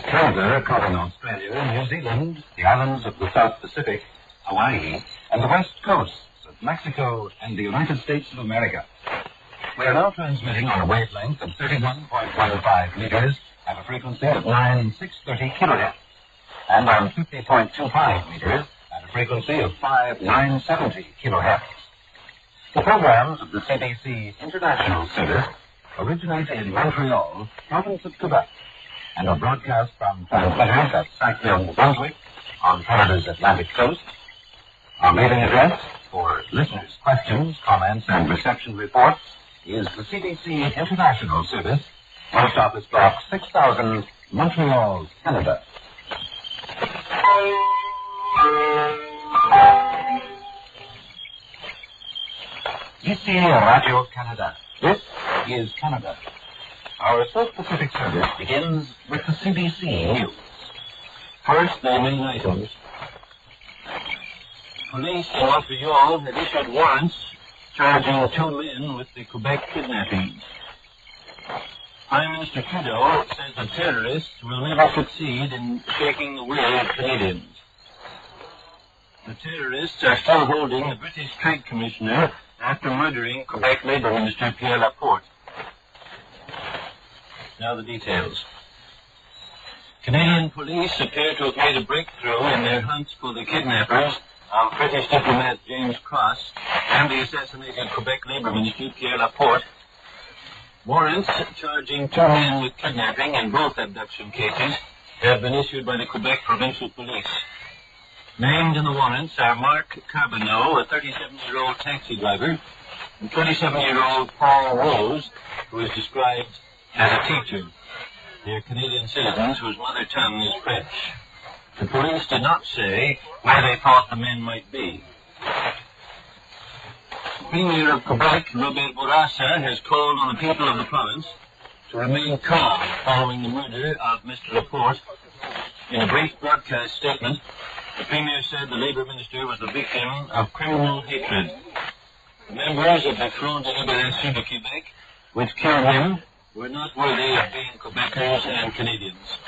Canada, covering Australia, New Zealand, the islands of the South Pacific, Hawaii, and the west coasts of Mexico and the United States of America. We are now transmitting on a wavelength of 31.15 meters at a frequency of 9,630 kilohertz, and on 50.25 meters at a frequency of 5,970 kilohertz. The programs of the CBC International Service originate in Montreal, province of Quebec, and are broadcast from transmitters at Sackville, New Brunswick, on Canada's Atlantic coast. Our mailing address for listeners' questions, comments, and reception reports is the CBC International Service, Post Office Box 6000, Montreal, Canada. Ici Radio Canada. This is Canada. Our South Pacific service begins with the CBC News. First, the main items. Police in Montreal had issued warrants charging 2 men with the Quebec kidnapping. Prime Minister Trudeau says the terrorists will never succeed in shaking the will of Canadians. The terrorists are still holding the British Trade Commissioner after murdering Quebec Labour Minister Pierre Laporte. Now the details. Canadian police appear to have made a breakthrough in their hunt for the kidnappers of British diplomat James Cross and the assassinated Quebec Labour Minister Pierre Laporte. Warrants charging 2 men with kidnapping in both abduction cases have been issued by the Quebec Provincial Police. Named in the warrants are Marc Carbonneau, a 37-year-old taxi driver, and 27-year-old Paul Rose, who is described as a teacher. They are Canadian citizens whose mother tongue is French. The police did not say where they thought the men might be. Premier of Quebec, Robert Bourassa, has called on the people of the province to remain calm following the murder of Mr. Laporte. In a brief broadcast statement, the Premier said the Labour Minister was the victim of criminal hatred. The members of the Front de Libération du Québec, which killed him, were not worthy of being Quebecers and Canadians.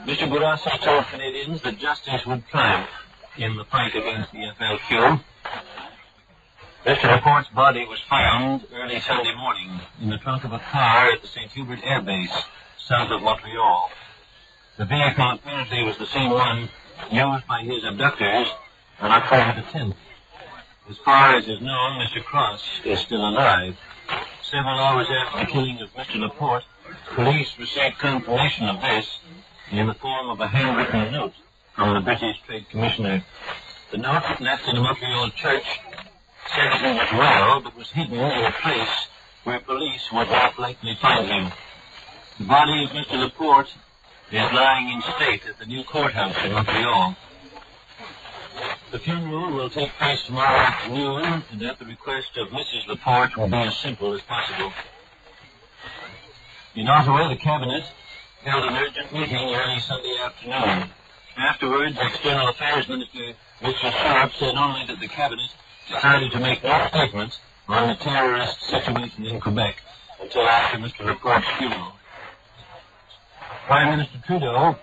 Mr. Bourassa told Canadians that justice would triumph in the fight against the FLQ. Mr. Laporte's body was found early Sunday morning in the trunk of a car at the St. Hubert Air Base, south of Montreal. The vehicle apparently was the same one used by his abductors on October the 10th. As far as is known, Mr. Cross is still alive. Several hours after the killing of Mr. Laporte, police received confirmation of this in the form of a handwritten note from the British Trade Commissioner. The note, left in a Montreal church, said that he was well, but was hidden in a place where police would not likely find him. The body of Mr. Laporte is lying in state at the new courthouse in Montreal. The funeral will take place tomorrow afternoon, and at the request of Mrs. Laporte will be as simple as possible. In Ottawa, the Cabinet held an urgent meeting early Sunday afternoon. Afterwards, External Affairs Minister Mr. Sharp said only that the Cabinet decided to make no statements on the terrorist situation in Quebec until after Mr. Laporte's funeral. Prime Minister Trudeau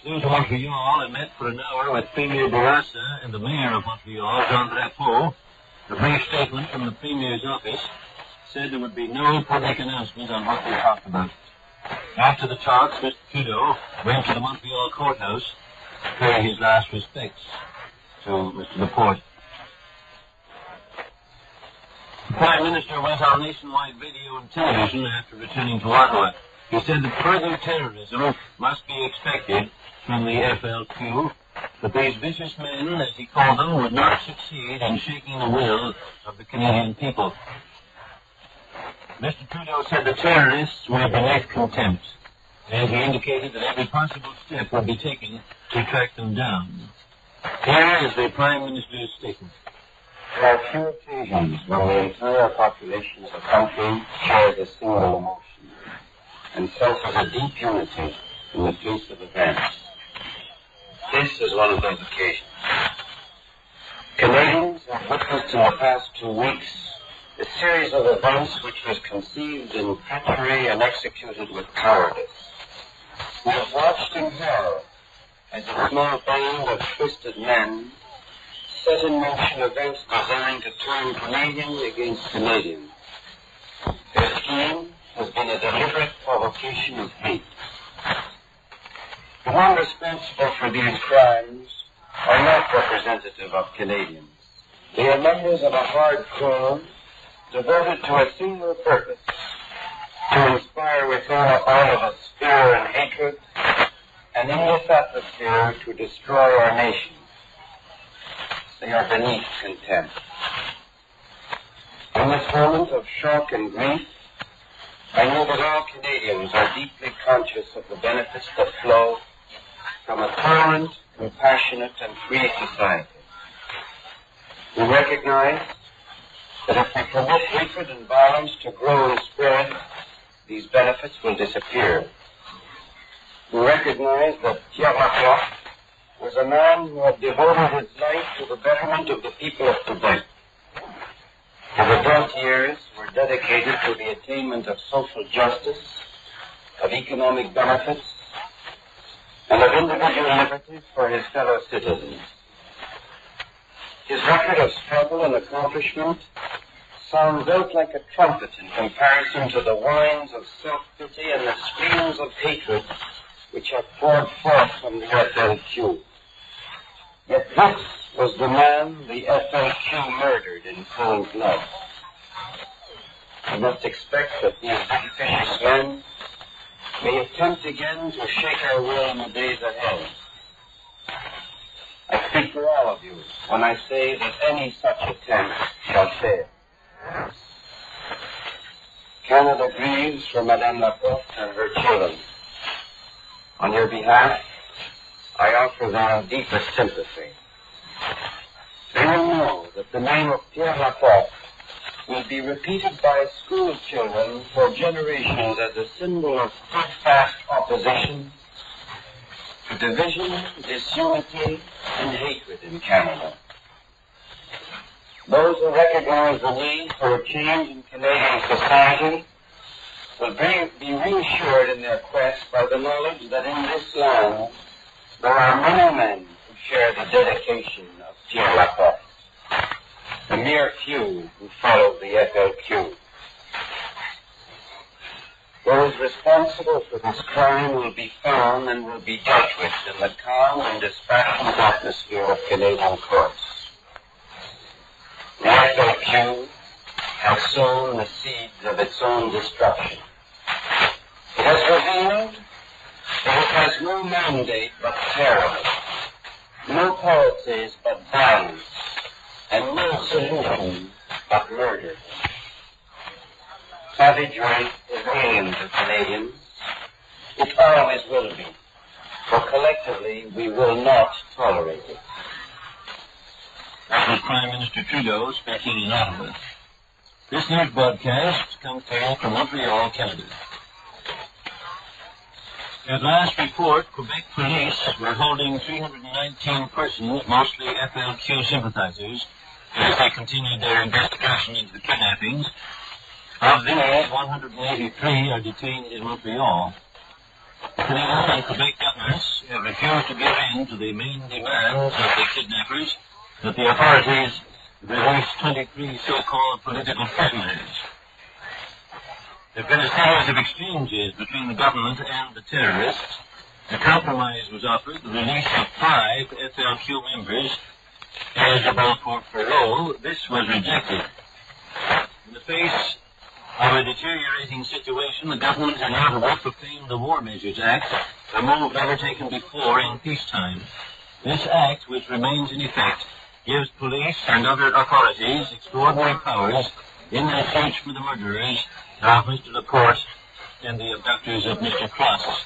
flew to Montreal and met for an hour with Premier Bourassa and the Mayor of Montreal, Jean Drapeau. A brief statement from the Premier's office said there would be no public announcement on what they talked about. After the talks, Mr. Trudeau went to the Montreal courthouse to pay his last respects to Mr. Laporte. The Prime Minister went on nationwide video and television after returning to Ottawa. He said that further terrorism must be expected from the FLQ, but these vicious men, as he called them, would not succeed in shaking the will of the Canadian people. Mr. Trudeau said the terrorists were beneath contempt, and he indicated that every possible step would be taken to track them down. Here is the Prime Minister's statement. There are few occasions when the entire population of a country shares a single emotion and senses a deep unity in the face of events. This is one of those occasions. Canadians have witnessed in the past 2 weeks a series of events which was conceived in treachery and executed with cowardice. We have watched in horror as a small band of twisted men set in motion events designed to turn Canadians against Canadians. Their scheme has been a deliberate provocation of hate. The men responsible for these crimes are not representative of Canadians. They are members of a hardcore devoted to a single purpose, to inspire within all of us fear and hatred, and in this atmosphere to destroy our nation. They are beneath contempt. In this moment of shock and grief, I know that all Canadians are deeply conscious of the benefits that flow from a tolerant, compassionate, and free society. We recognize that if we permit hatred and violence to grow and spread, these benefits will disappear. We recognize that Pierre Laporte was a man who had devoted his life to the betterment of the people of Quebec. His adult years were dedicated to the attainment of social justice, of economic benefits, and of individual liberty for his fellow citizens. His record of struggle and accomplishment sounds out like a trumpet in comparison to the whines of self-pity and the screams of hatred which have poured forth from the FLQ. Yet this was the man the FLQ murdered in cold blood. We must expect that these vicious men may attempt again to shake our will in the days ahead. I speak for all of you when I say that any such attempt shall fail. Canada grieves for Madame Laporte and her children. On your behalf, I offer them deepest sympathy. They will know that the name of Pierre Laporte will be repeated by school children for generations as a symbol of steadfast opposition to division, disunity, and hatred in Canada. Those who recognize the need for a change in Canadian society will be reassured in their quest by the knowledge that in this land there are many men who share the dedication of Pierre Laporte, the mere few who follow the FLQ. Those responsible for this crime will be found and will be dealt with in the calm and dispassionate atmosphere of Canadian courts. The FLQ has sown the seeds of its own destruction. It has revealed that it has no mandate but terror, no policies but violence, and no solution but murder. Savagery is alien to Canadians. It always will be, for collectively we will not tolerate it. That was Prime Minister Trudeau speaking in Ottawa. This news broadcast comes to you from Montreal, Canada. At last report, Quebec police were holding 319 persons, mostly FLQ sympathizers, as they continued their investigation into the kidnappings. Of these, 183 are detained in Montreal. The Canadian and Quebec governments have refused to give in to the main demands of the kidnappers that the authorities release 23 so-called political prisoners. There have been a series of exchanges between the government and the terrorists. A compromise was offered, the release of 5 FLQ members eligible for parole. This was rejected. In the face of a deteriorating situation, the government in Ottawa proclaimed the War Measures Act, a move never taken before in peacetime. This act, which remains in effect, gives police and other authorities extraordinary powers in their search for the murderers of Mr. Laporte and the abductors of Mr. Cross.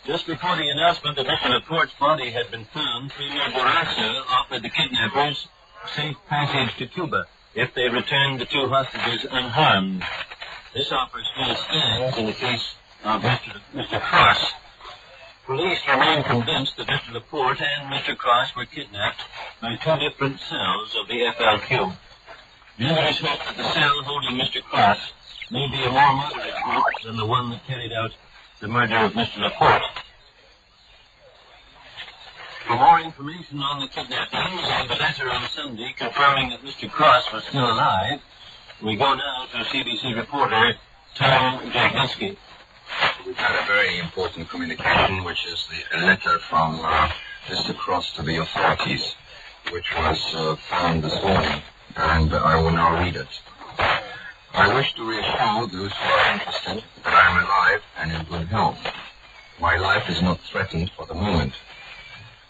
Just before the announcement that Mr. Laporte's body had been found, Premier Bourassa offered the kidnappers safe passage to Cuba if they returned the 2 hostages unharmed. This offer still stands in the case of Mr. Cross. Police remain convinced that Mr. Laporte and Mr. Cross were kidnapped by 2 different cells of the FLQ. Members hope that the cell holding Mr. Cross may be a more moderate group than the one that carried out the murder of Mr. Laporte. For more information on the kidnappings and the letter on Sunday confirming that Mr. Cross was still alive, we go now to CBC reporter Tom Jagniski. We've had a very important communication, which is a letter from Mr. Cross to the authorities, which was found this morning, and I will now read it. I wish to reassure those who are interested that I am alive and in good health. My life is not threatened for the moment.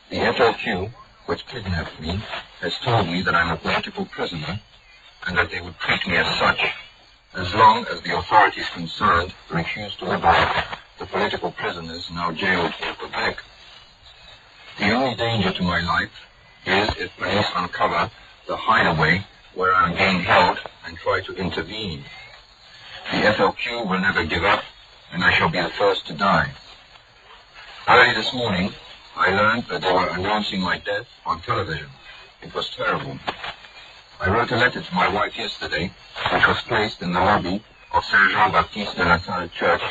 The FLQ, which kidnapped me, has told me that I'm a political prisoner and that they would treat me as such as long as the authorities concerned refuse to liberate the political prisoners now jailed in Quebec. The only danger to my life is if police uncover the hideaway where I am being held and try to intervene. The FLQ will never give up, and I shall be the first to die. Early this morning, I learned that they were announcing my death on television. It was terrible. I wrote a letter to my wife yesterday, which was placed in the lobby of Saint Jean-Baptiste de la Salle Church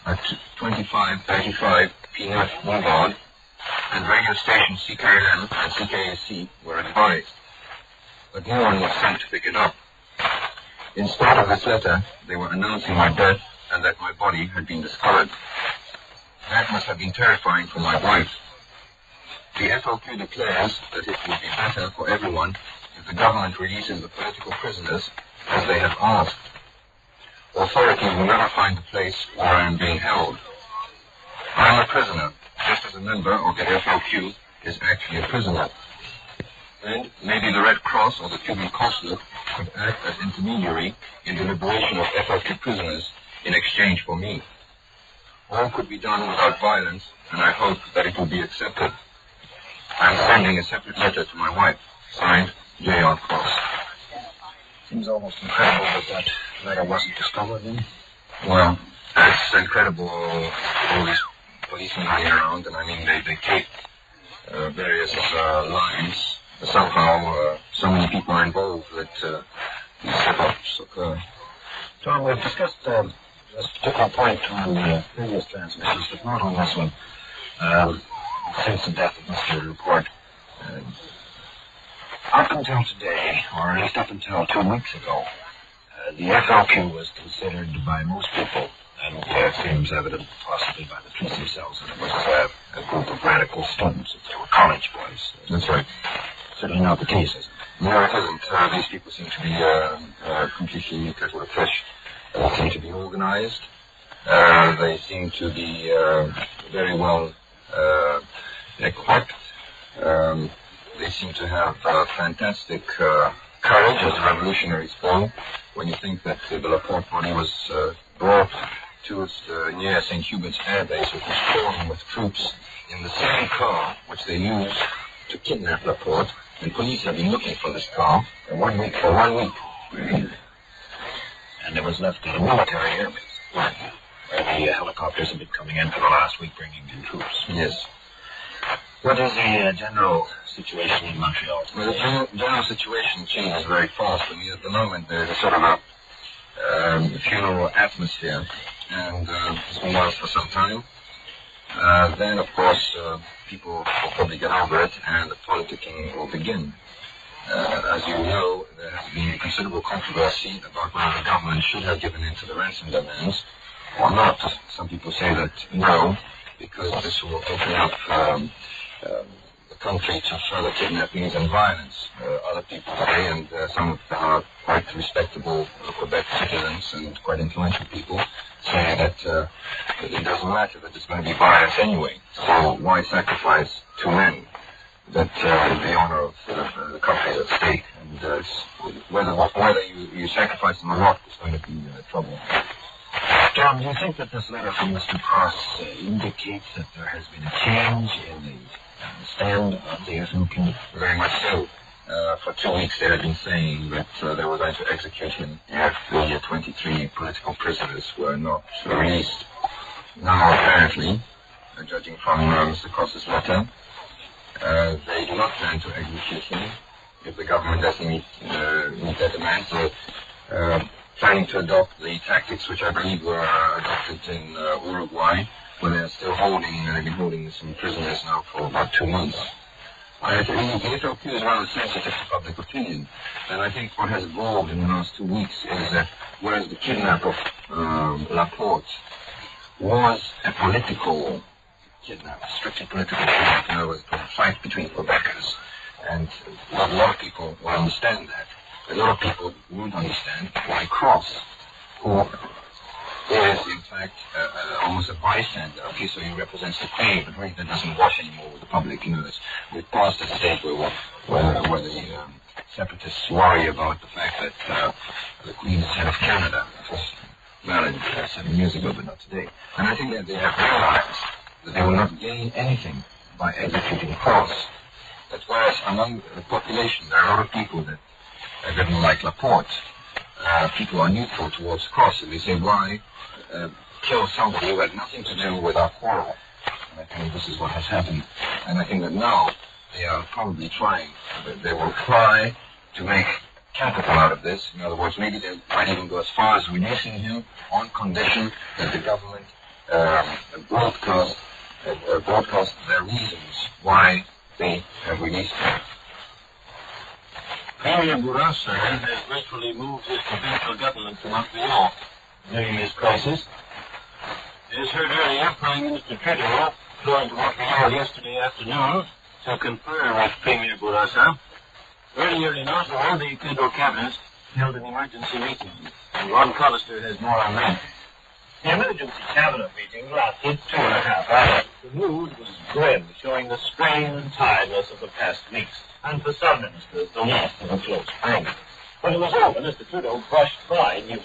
at 2535 P9 Boulevard, and radio stations CKLM and CKAC were advised. But no one was sent to pick it up. Instead of this letter, they were announcing my death and that my body had been discovered. That must have been terrifying for my wife. The FLQ declares that it would be better for everyone if the government releases the political prisoners as they have asked. Authorities will never find the place where I am being held. I am a prisoner, just as a member of the FLQ is actually a prisoner. And maybe the Red Cross or the Cuban consulate could act as intermediary in the liberation of FLQ prisoners in exchange for me. All could be done without violence, and I hope that it will be accepted. I am sending a separate letter to my wife, signed J.R. Cross. Seems almost incredible that letter wasn't discovered then. Well, it's incredible, all these policemen hanging around, and I mean, they take various lines. Somehow, so many people are involved that these setups occur. Tom, we've discussed this particular point on the previous transmissions, but not on this one. Since the death of Mr. Laporte, up until today, or at least up until 2 weeks ago, the FLQ was considered by most people, and it seems evident possibly by the police themselves, that it was a group of radical students, that they were college boys. That's right. Certainly not the case, is it? No, it isn't. These people seem to be completely cut to the flesh. They seem to be organized. They seem to be very well equipped. They seem to have fantastic courage, as the revolutionaries go. When you think that the Laporte body was brought to its near St. Hubert's Air Base, which was crawling with troops in the same car which they used to kidnap Laporte, and police have been looking for this car for 1 week. And it was left at a military air base, where the helicopters have been coming in for the last week, bringing in troops. Yes. What is the general situation in Montreal? Well, the general situation changes very fast. I mean, at the moment there's a sort of a funeral atmosphere, and it's been on for some time. Then, of course, people will probably get over it, and the politicking will begin. As you know, there has been considerable controversy about whether the government should have given in to the ransom demands or not. Some people say that no, because this will open up the country to further kidnappings and violence. Other people say, and some of them are quite respectable Quebec citizens and quite influential people, say that it doesn't matter, that there's going to be violence anyway. So why sacrifice two men? That the honor of the country is at stake, and whether you sacrifice them or not, there's going to be trouble. John, do you think that this letter from Mr. Cross indicates that there has been a change in the stand of the FLQ? Very much so. For 2 weeks they had been saying that they were going to execute him if the 23 political prisoners were not released. Now, apparently, judging from Mr. Cross's letter, they do not plan to execute him if the government doesn't meet their demands. They're planning to adopt the tactics which I believe were adopted in Uruguay, where they're still they've been holding some prisoners now for about 2 months. The FLQ is rather sensitive to public opinion, and I think what has evolved in the last 2 weeks is that whereas the kidnap of Laporte was a political kidnap, strictly political kidnap, in other words, a fight between Quebecers, and a lot of people will understand that. A lot of people won't understand why Cross, who is in fact almost a bystander. Okay, so he represents the Queen, but really that doesn't wash anymore with the public. You know, we've passed a stage where the separatists worry about the fact that the Queen is head of Canada. That was valid 7 years ago, but not today. And I think that they have realized that they will not gain anything by executing Cross. That whereas among the population there are a lot of people that didn't like Laporte, people are neutral towards Cross, and they say, why kill somebody who had nothing to do with our quarrel? And I think this is what has happened. And I think that now they are probably trying, they will try to make capital out of this. In other words, maybe they might even go as far as releasing him on condition that the government broadcast their reasons why they have released him. Premier Bourassa has gratefully moved his provincial government to Montreal during this crisis. As heard earlier, Prime Minister Trudeau flew to Montreal yesterday afternoon to confer with Premier Bourassa. Earlier in Ottawa, the Trudeau cabinet held an emergency meeting, and Ron Collister has more on that. The emergency cabinet meeting lasted 2.5 hours. The mood was grim, showing the strain and tiredness of the past weeks, and for some ministers, the loss of a close friend. When it was over, Mr. Trudeau brushed by news.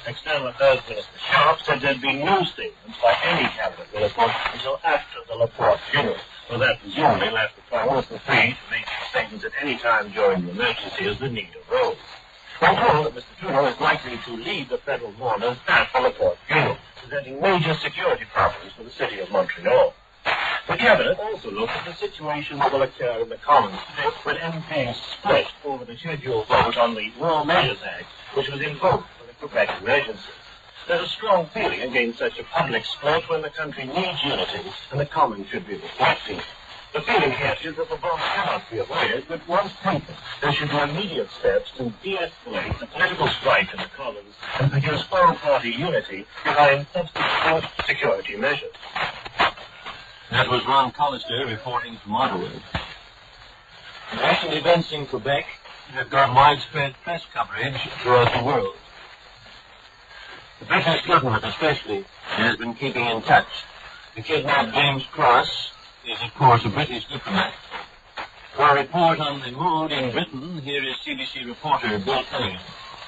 External Affairs Minister Sharp said there'd be no statements by any cabinet minister until after the Laporte funeral, so that presumably left the Prime Minister free to make statements at any time during the emergency as the need arose. We're told that Mr. Trudeau is likely to lead the federal mourners at the Laporte funeral, presenting major security problems for the city of Montreal. The Cabinet also looked at the situation that will occur in the Commons today when MPs split over the scheduled vote on the War Measures Act, which was invoked for the Quebec emergency. There's a strong feeling against such a public split when the country needs unity and the Commons should be reflecting. The feeling here is that the vote cannot be avoided, but once taken, there should be immediate steps to de-escalate the political strife in the Commons and produce all-party unity behind substantive security measures. That was Ron Collister reporting from Ottawa. The recent events in Quebec have got widespread press coverage throughout the world. The British government especially has been keeping in touch. The kidnapped James Cross is, of course, a British diplomat. For a report on the mood in Britain, here is CBC reporter Bill Cunningham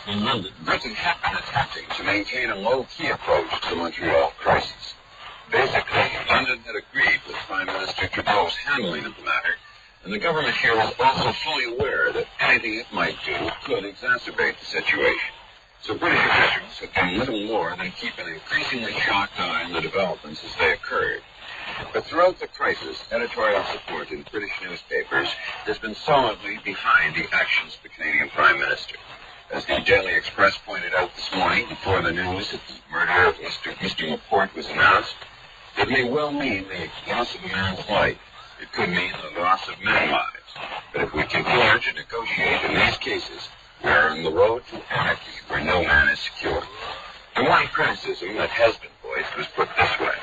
in London. Britain had been attempting to maintain a low-key approach to the Montreal crisis. Basically, London had agreed with Prime Minister Trudeau's handling of the matter, and the government here was also fully aware that anything it might do could exacerbate the situation. So British officials had done little more than keep an increasingly shocked eye on the developments as they occurred. But throughout the crisis, editorial support in British newspapers has been solidly behind the actions of the Canadian Prime Minister. As the Daily Express pointed out this morning, before the news that the murder of Mr. Laporte was announced, it may well mean the loss of a man's life. It could mean the loss of many lives. But if we continue to negotiate in these cases, we are on the road to anarchy where no man is secure. And one criticism that has been voiced was put this way.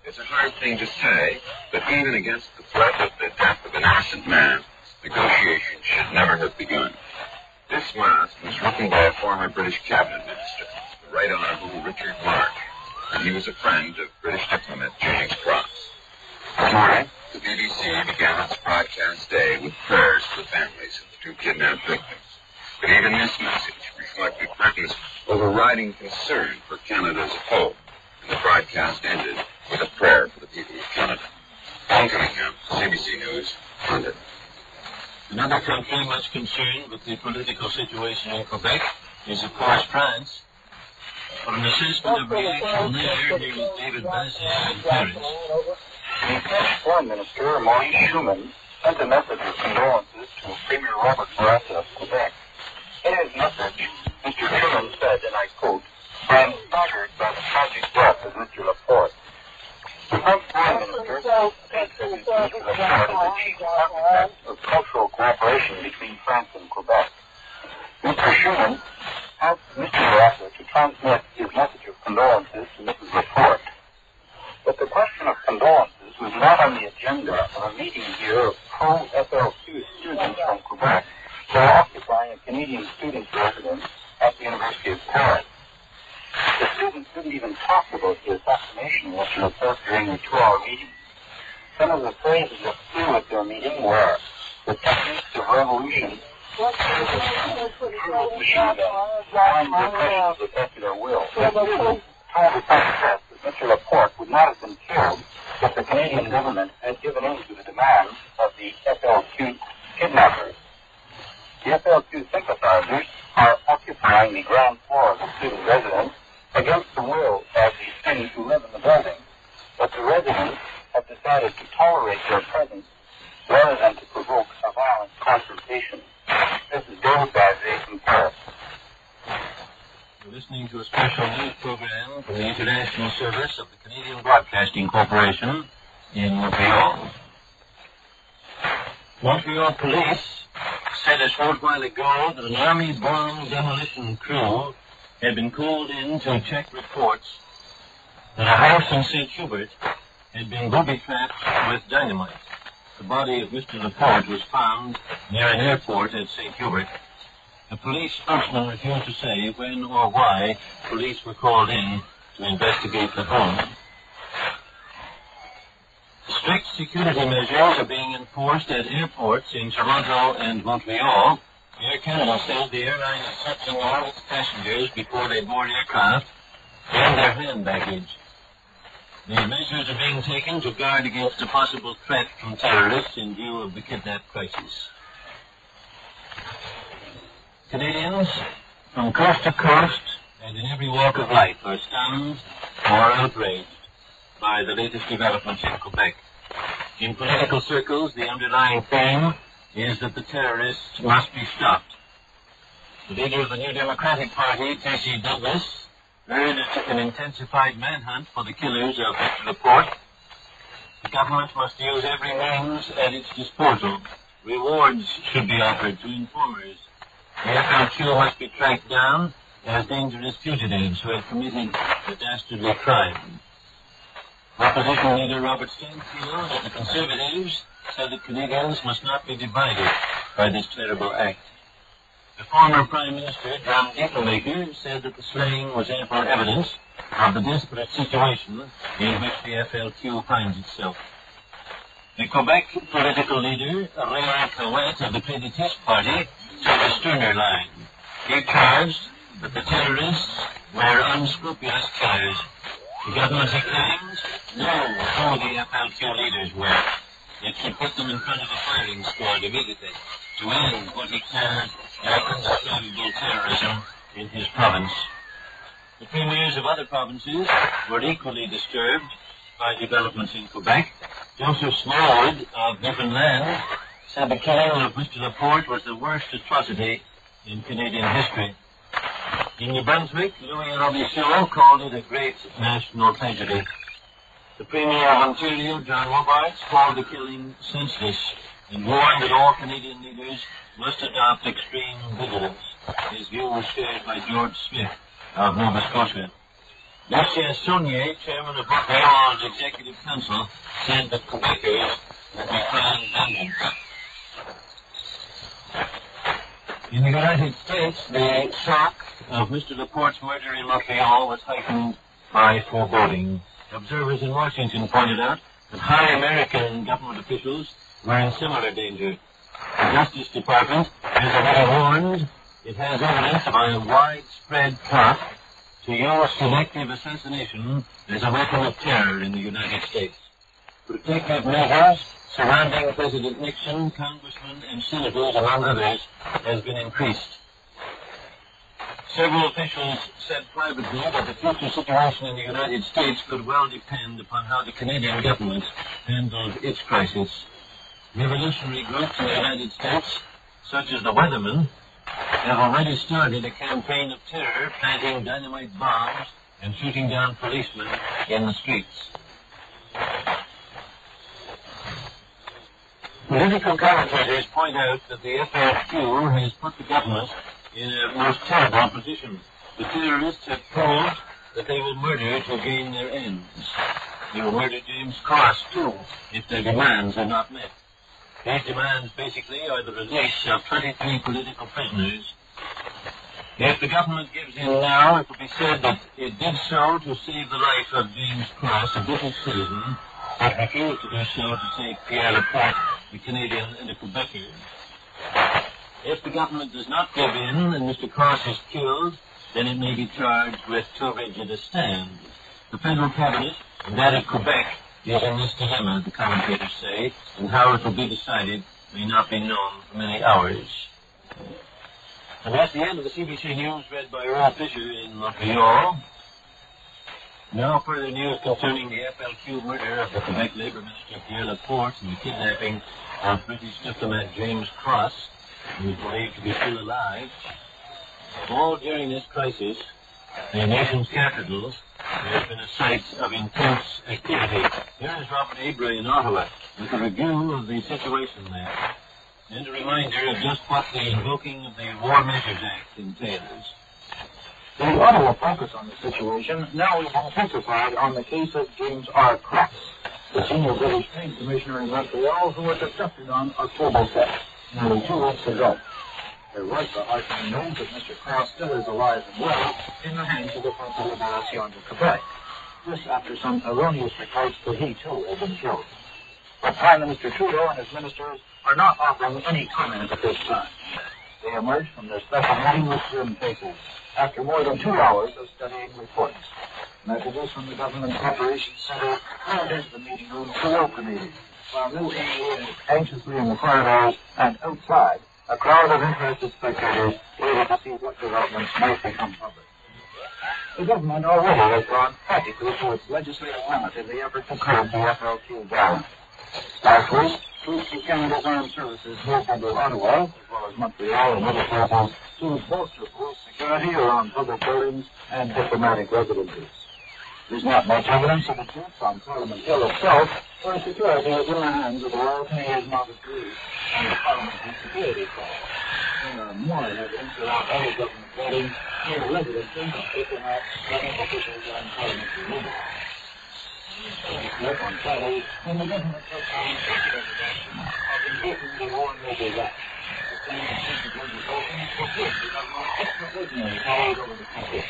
It's a hard thing to say, but even against the threat of the death of an innocent man, negotiations should never have begun. This last was written by a former British cabinet minister, the Right Honourable Richard Mark, and he was a friend of British diplomat James Cross. This morning, the BBC began its broadcast day with prayers for the families of the two kidnapped victims. But even this message reflected Britain's overriding concern for Canada as a whole, and the broadcast ended with a prayer for the people of Canada. Paul Cunningham, CBC News, London. Another country much concerned with the political situation in Quebec is, of course, France. For an assessment of reaction there, here is David Bassett in Paris. The French Foreign Minister, Maurice Schumann, sent a message of condolences to Premier Robert Bourassa of Quebec. In his message, Mr. Schumann said, and I quote, "I am staggered by the tragic death of Mr. Laporte." The French Foreign Minister thinks that Mr. Laporte is the chief architect of cultural cooperation between France and Quebec. Mr. Schumann asked Mr. Bourassa to transmit his message of condolences to Mrs. Laporte. But the question of condolences was not on the agenda of a meeting here of pro-FLQ students from Quebec who are occupying a Canadian student residence at the University of Paris. The students didn't even talk about the assassination of Mr. Laporte during the 2-hour meeting. Some of the phrases that flew at their meeting were the techniques of revolution, machine guns, and repression of the popular will. Told the press that Mr. Laporte would not have been killed if the Canadian government had given in to the demands of the FLQ kidnappers. The FLQ sympathizers are occupying the ground floor of the student residence against the will of the students who live in the building. But the residents have decided to tolerate their presence rather than to provoke a violent confrontation. This is David Bassett from Paris. You're listening to a special news program from the International Service of the Canadian Broadcasting Corporation in Montreal. Montreal police said a short while ago that an Army bomb demolition crew had been called in to check reports that a house in St. Hubert had been booby-trapped with dynamite. The body of Mr. Laporte was found near an airport at St. Hubert. A police spokesman refused to say when or why police were called in to investigate the home. Strict security measures are being enforced at airports in Toronto and Montreal. Air Canada said the airline is searching all its passengers before they board aircraft and their hand baggage. These measures are being taken to guard against a possible threat from terrorists in view of the kidnap crisis. Canadians from coast to coast and in every walk of life are stunned or outraged by the latest developments in Quebec. In political circles, the underlying theme is that the terrorists must be stopped. The leader of the New Democratic Party, Casey Douglas, urged an intensified manhunt for the killers of Mr. Laporte. The government must use every means at its disposal. Rewards should be offered to informers. The FLQ must be tracked down as dangerous fugitives who have committed a dastardly crime. Opposition leader Robert Stanfield of the Conservatives said that Canadians must not be divided by this terrible act. The former Prime Minister, John Diefenbaker, said that the slaying was ample evidence of the desperate situation in which the FLQ finds itself. The Quebec political leader, Raymond Cowett of the Péditiste Party, took a sterner line. He charged that the terrorists were unscrupulous killers. The government claims no who the FLQ leaders were. It should put them in front of a firing squad immediately to end what he termed indescribable terrorism in his province. The premiers of other provinces were equally disturbed by developments in Quebec. Joseph Smallwood of Newfoundland said the killing of Mr. Laporte was the worst atrocity in Canadian history. In New Brunswick, Louis Robichaud called it a great national tragedy. The Premier of Ontario, John Robarts, called the killing senseless and warned that all Canadian leaders must adopt extreme vigilance. His view was shared by George Smith of Nova Scotia. Lucien Saunier, chairman of Montreal's Executive Council, said that Quebecers would be found vengeance. In the United States, the shock of Mr. Laporte's murder in Montreal was heightened by foreboding. Observers in Washington pointed out that high American government officials were in similar danger. The Justice Department has already warned it has evidence of a widespread plot to use selective assassination as a weapon of terror in the United States. Protective measures surrounding President Nixon, congressmen, and senators, among others, has been increased. Several officials said privately that the future situation in the United States could well depend upon how the Canadian government handled its crisis. Revolutionary groups in the United States, such as the Weathermen, have already started a campaign of terror, planting dynamite bombs and shooting down policemen in the streets. Political commentators point out that the FLQ has put the government in a most terrible position. The terrorists have proved that they will murder to gain their ends. They will murder James Cross, too, if their demands are not met. These demands, basically, are the release of 23 political prisoners. If the government gives in now, it will be said that it did so to save the life of James Cross, a British citizen, but refused to do so to save Pierre Laporte, the Canadian and a Quebecer. If the government does not give in and Mr. Cross is killed, then it may be charged with too rigid a stand. The federal cabinet and that of Quebec is in this dilemma, the commentators say, and how it will be decided may not be known for many hours. And that's the end of the CBC News read by Earl Fisher in Montreal. Now further news concerning the FLQ murder of the Quebec Labour Minister Pierre Laporte and the kidnapping of British diplomat James Cross, who is believed to be still alive. All during this crisis, the nation's capitals has been a site of intense activity. Here is Robert Abra in Ottawa with a review of the situation there and a reminder of just what the invoking of the War Measures Act entails. The Ottawa focus on the situation now is intensified on the case of James R. Cross, the senior British Trade Commissioner in Montreal who was abducted on October 6th, nearly 2 weeks ago. There was the heartening news that Mr. Cross still is alive and well in the hands of the Front de Libération du Québec. This after some erroneous reports that he too had been killed. But Prime Minister Trudeau and his ministers are not offering any comment at this time. They emerged from their special meeting with grim faces after more than 2 hours of studying reports. Messages from the Government Operations Center poured into the meeting room throughout the meeting, while new aides anxiously in the corridors and outside, a crowd of interested spectators waited to see what developments might become public. The government already has gone practically to its legislative limit in the effort to curb the FLQ violence. Last week, troops of Canada's armed services moved into Ottawa, as well as Montreal and other places, to bolster police security around public buildings and diplomatic residences. There's not much evidence of the troops on Parliament Hill itself, where security is in the hands of the Royal Canadian Mounted Police and the Parliamentary Security Corps. There are more evidence around other government buildings near the residences of diplomats, government officials, and parliamentary leaders. On Friday, when the government took on unprecedented action of invoking the War Measures Act, the same extensive legislation will give the government extraordinary powers over the country.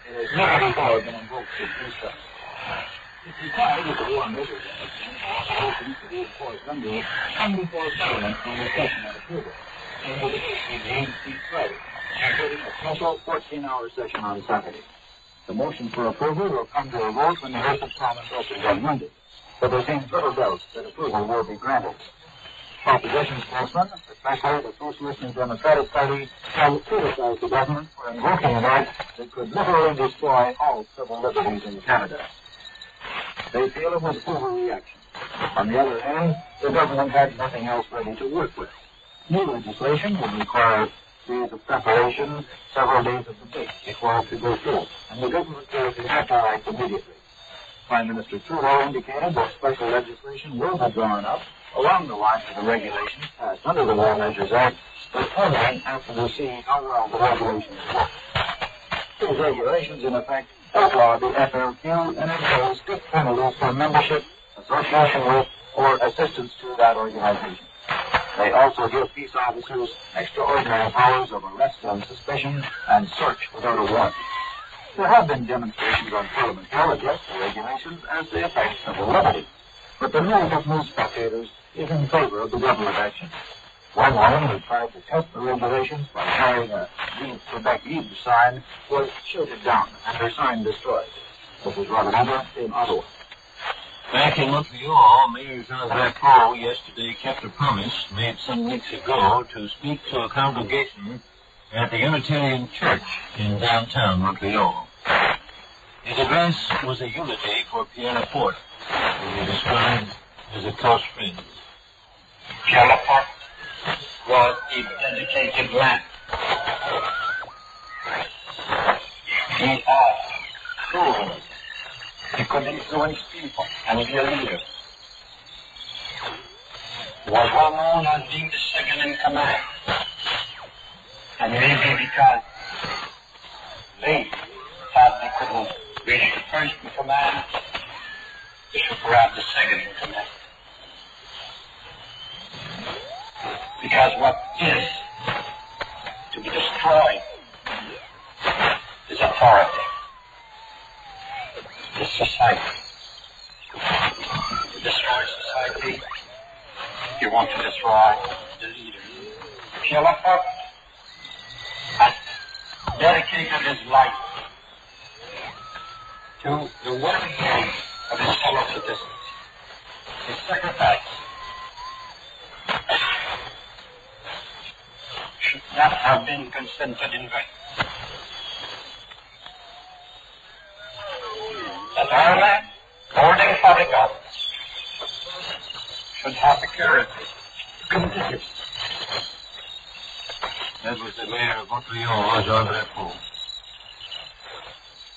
It has never before been invoked with this time. It's required that the War Measures Act and authorizations to be enforced under it come before Parliament for discussion and approval. And the debate begins each Friday, including a special 14-hour session on Saturday. The motion for approval will come to a vote when the House of Commons opens on Monday, but there seems little doubt that approval will be granted. Opposition spokesmen, especially the Socialist and Democratic Party, have criticized the government for invoking an act that could literally destroy all civil liberties in Canada. They feel it was overreaction. On the other hand, the government had nothing else ready to work with. New legislation would require a series of preparations, several days of debate before it could go through, and the government felt it had to act immediately. Prime Minister Trudeau indicated that special legislation will be drawn up along the lines of the regulations passed under the War Measures Act, but only after we see how well the regulations work. These regulations, in effect, outlaw the FLQ and impose strict penalties for membership, association with, or assistance to that organization. They also give peace officers extraordinary powers of arrest on suspicion and search without a warrant. There have been demonstrations on Parliament Hill against the regulations as they affect civil liberty, but the millions of new spectators is in favor of the government action. One woman who tried to test the regulations by carrying a Leave Quebec Libre sign was shooted down and her sign destroyed. This is Robert Eber in Ottawa. Back in Montreal, Mayor Jean Paul yesterday kept a promise made some weeks ago to speak to a congregation at the Unitarian Church in downtown Montreal. His address was a eulogy for Pierre Laporte, who he described as a close friend. Pierre Laporte was a dedicated man. He had proven he could influence people and be a leader. He was well known as being the second in command. And maybe because they thought they couldn't reach the first in command, they should grab the second in command. Because what is to be destroyed is authority. Is society. To destroy society, you want to destroy the leader. Pierre Laporte has dedicated his life to the well-being of his fellow citizens. His sacrifice should not have been consented in vain. That our man, holding public office, should have the courage to continue. That was the mayor of Montreal, Jean Paul.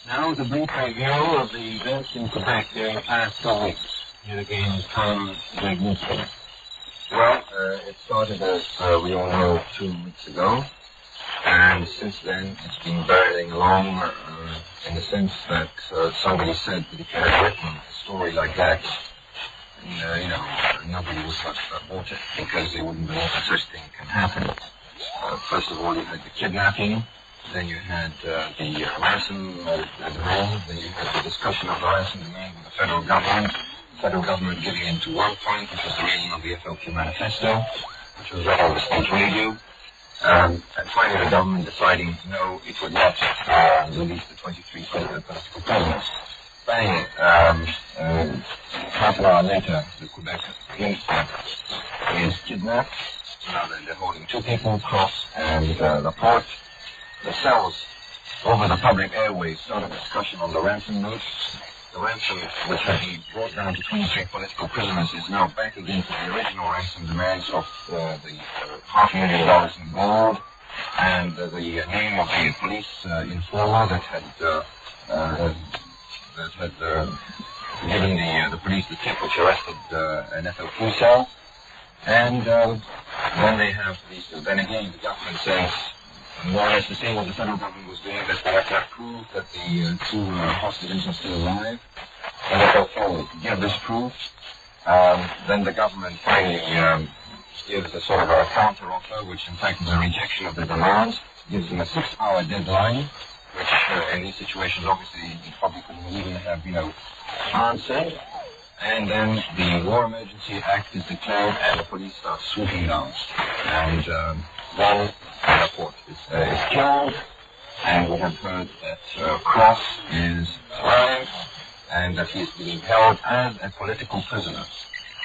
Now the brief review of the events in Quebec during the past 2 weeks. Here again is Tom Magnuson. Well, it started, as we all know, 2 weeks ago, and since then it's been barreling along in the sense that somebody said that if you had written a story like that, nobody would touch that water because they wouldn't believe that such thing can happen. First of all, you had the kidnapping, then you had the ransom demand, then you had the discussion of the ransom demand with the federal government. The federal government giving in to one point, which was the reading of the FLQ manifesto, which was read on the state radio. And finally the government deciding no, it would not release the 23 political prisoners. Bang! Half an hour later, the Quebec police is kidnapped. Now they're holding 2 people, Cross and Laporte. The cells over the public airways started a discussion on the ransom notes. The ransom, which had been brought down to 23 political prisoners, is now back again to the original ransom demands of the $500,000 in gold and the name of the police informer that had given the police the tip which arrested an FLQ cell. And then they have these. Then again, the government says more or less the same what the federal government was doing, that they have to have proof that the 2 hostages are still alive. And if they give this proof, then the government finally gives a sort of a counter offer, which in fact is a rejection of the demands, gives them a 6-hour deadline, which in these situations obviously you probably couldn't even have, answered. And then the War Emergency Act is declared and the police start swooping down. And then Laporte is killed, and we have heard that Cross is alive and that he is being held as a political prisoner.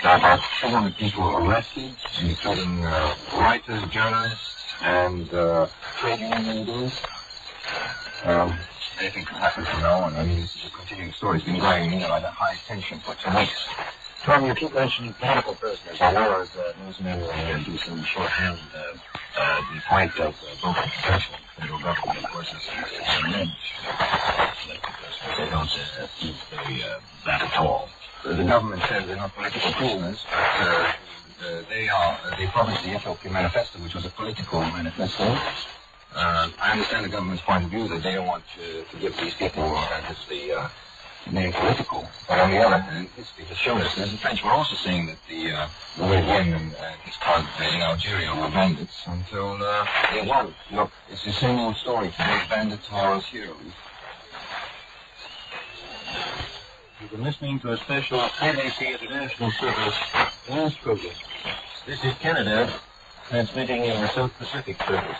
There are about 200 people arrested, including writers, journalists, and trade union leaders. anything could happen from now on. I mean, this is a continuing story. It's been going, at a high tension for 2 weeks. Tom, you keep mentioning political prisoners. I know as newsmen will do some shorthand. The point of both the protection and the federal government, of course, is to manage political prisoners. They don't use that at all. The government says they're not political prisoners, but they published the FLQ manifesto, which was a political manifesto. I understand the government's point of view that they don't want to give these people the name political. But on the other hand, history has shown us, and the French were also saying that the Wen and his cousin in Algeria were bandits until they won. Look, it's the same old story. Today's bandits are as heroes. You've been listening to a special CBC International Service news program. This is Canada, transmitting in the South Pacific Service.